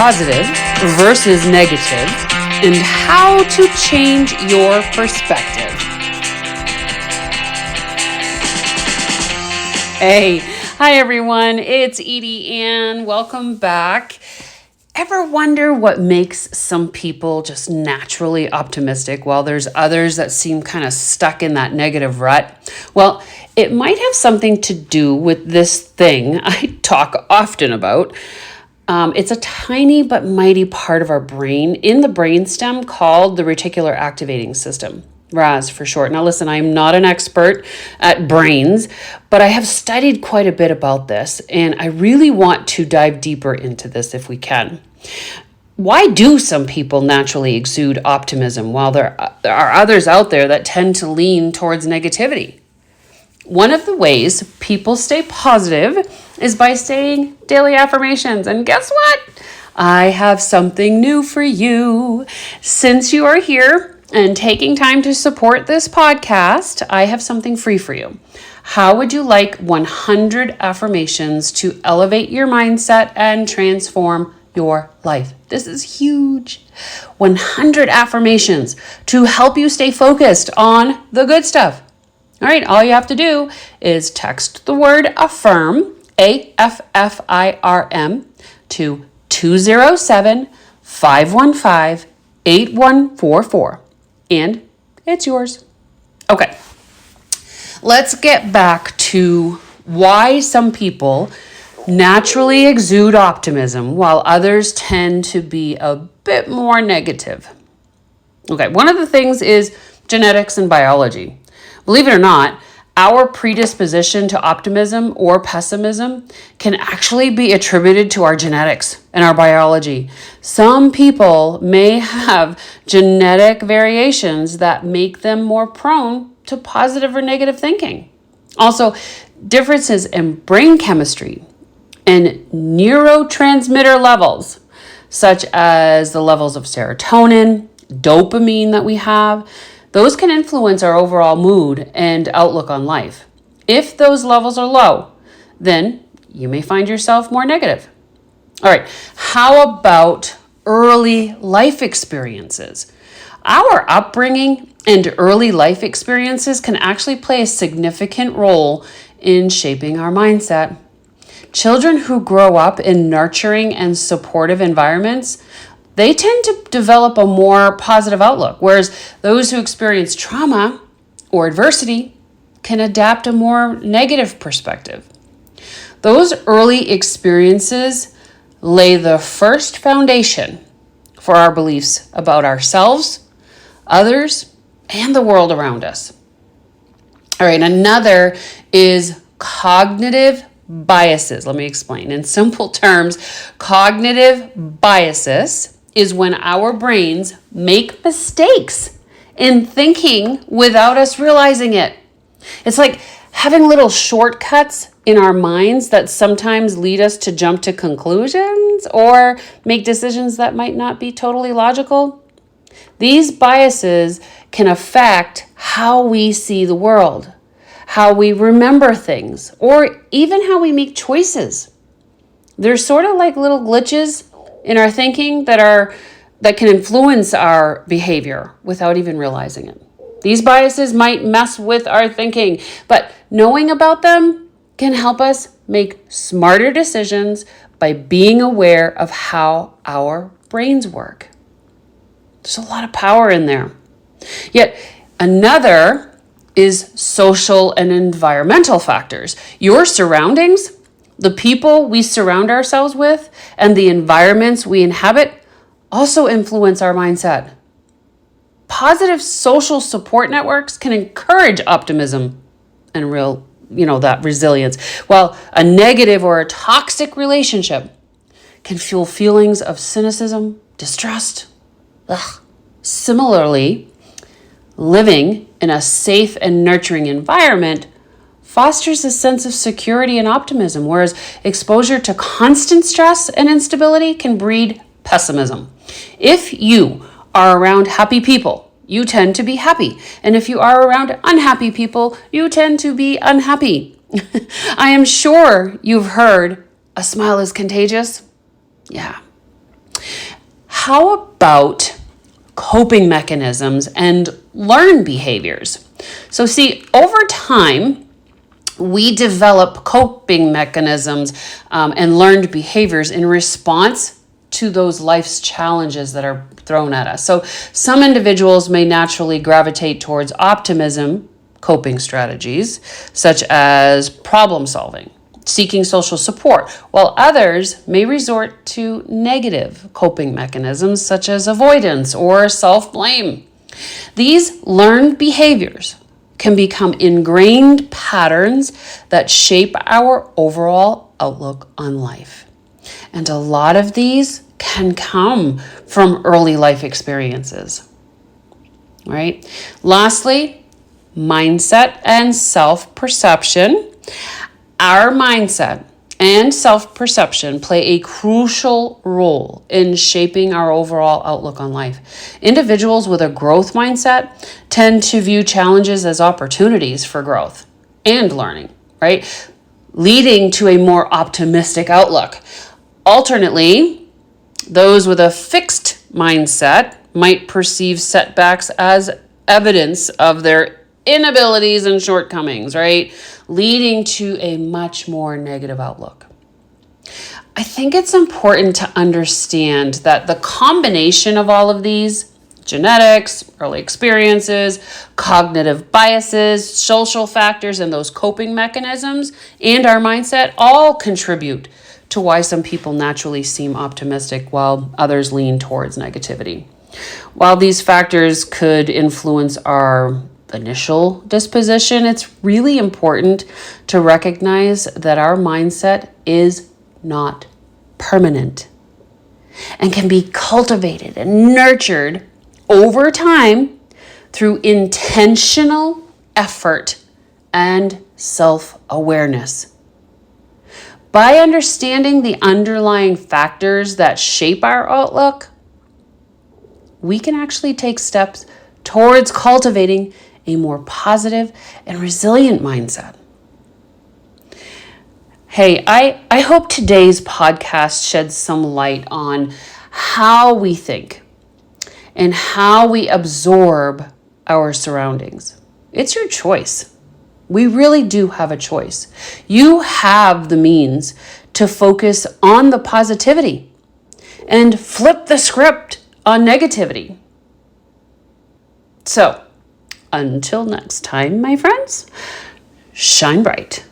positive versus negative and how to change your perspective. Hey, hi everyone, it's EdieAnne. Welcome back. Ever wonder what makes some people just naturally optimistic while there's others that seem kind of stuck in that negative rut? Well, it might have something to do with this thing I talk often about. It's a tiny but mighty part of our brain in the brainstem called the reticular activating system. RAS for short. Now listen, I'm not an expert at brains, but I have studied quite a bit about this, and I really want to dive deeper into this if we can. Why do some people naturally exude optimism while there are others out there that tend to lean towards negativity? One of the ways people stay positive is by saying daily affirmations. And guess what? I have something new for you. Since you are here and taking time to support this podcast, I have something free for you. How would you like 100 affirmations to elevate your mindset and transform your life? This is huge. 100 affirmations to help you stay focused on the good stuff. All right, all you have to do is text the word affirm, AFFIRM, to 207-515-8144. And it's yours. Okay, let's get back to why some people naturally exude optimism while others tend to be a bit more negative. Okay, one of the things is genetics and biology. Believe it or not, our predisposition to optimism or pessimism can actually be attributed to our genetics and our biology. Some people may have genetic variations that make them more prone to positive or negative thinking. Also, differences in brain chemistry and neurotransmitter levels, such as the levels of serotonin, dopamine that we have, those can influence our overall mood and outlook on life. If those levels are low, then you may find yourself more negative. All right, how about early life experiences? Our upbringing and early life experiences can actually play a significant role in shaping our mindset. Children who grow up in nurturing and supportive environments, they tend to develop a more positive outlook, whereas those who experience trauma or adversity can adapt a more negative perspective. Those early experiences lay the first foundation for our beliefs about ourselves, others, and the world around us. All right, another is cognitive biases. Let me explain. In simple terms, cognitive biases is when our brains make mistakes in thinking without us realizing it. It's like having little shortcuts in our minds that sometimes lead us to jump to conclusions or make decisions that might not be totally logical. These biases can affect how we see the world, how we remember things, or even how we make choices. They're sort of like little glitches in our thinking that can influence our behavior without even realizing it. These biases might mess with our thinking, but knowing about them can help us make smarter decisions by being aware of how our brains work. There's a lot of power in there. Yet another is social and environmental factors. Your surroundings, the people we surround ourselves with, and the environments we inhabit also influence our mindset. Positive social support networks can encourage optimism and that resilience, while a negative or a toxic relationship can fuel feelings of cynicism, distrust. Similarly, living in a safe and nurturing environment fosters a sense of security and optimism, whereas exposure to constant stress and instability can breed pessimism. If you are around happy people, you tend to be happy. And if you are around unhappy people, you tend to be unhappy. I am sure you've heard a smile is contagious. Yeah. How about coping mechanisms and learned behaviors? So see, over time, we develop coping mechanisms and learned behaviors in response to those life's challenges that are thrown at us. So some individuals may naturally gravitate towards optimism coping strategies, such as problem solving, seeking social support, while others may resort to negative coping mechanisms, such as avoidance or self-blame. These learned behaviors can become ingrained patterns that shape our overall outlook on life. And a lot of these can come from early life experiences, right? Lastly, mindset and self-perception. Our mindset and self-perception play a crucial role in shaping our overall outlook on life. Individuals with a growth mindset tend to view challenges as opportunities for growth and learning, right? Leading to a more optimistic outlook. Alternately, those with a fixed mindset might perceive setbacks as evidence of their inabilities and shortcomings, right? Leading to a much more negative outlook. I think it's important to understand that the combination of all of these, genetics, early experiences, cognitive biases, social factors, and those coping mechanisms, and our mindset all contribute to why some people naturally seem optimistic while others lean towards negativity. While these factors could influence our initial disposition, it's really important to recognize that our mindset is not permanent and can be cultivated and nurtured over time through intentional effort and self-awareness. By understanding the underlying factors that shape our outlook, we can actually take steps towards cultivating a more positive and resilient mindset. Hey, I hope today's podcast sheds some light on how we think and how we absorb our surroundings. It's your choice. We really do have a choice. You have the means to focus on the positivity and flip the script on negativity. So, until next time, my friends, shine bright.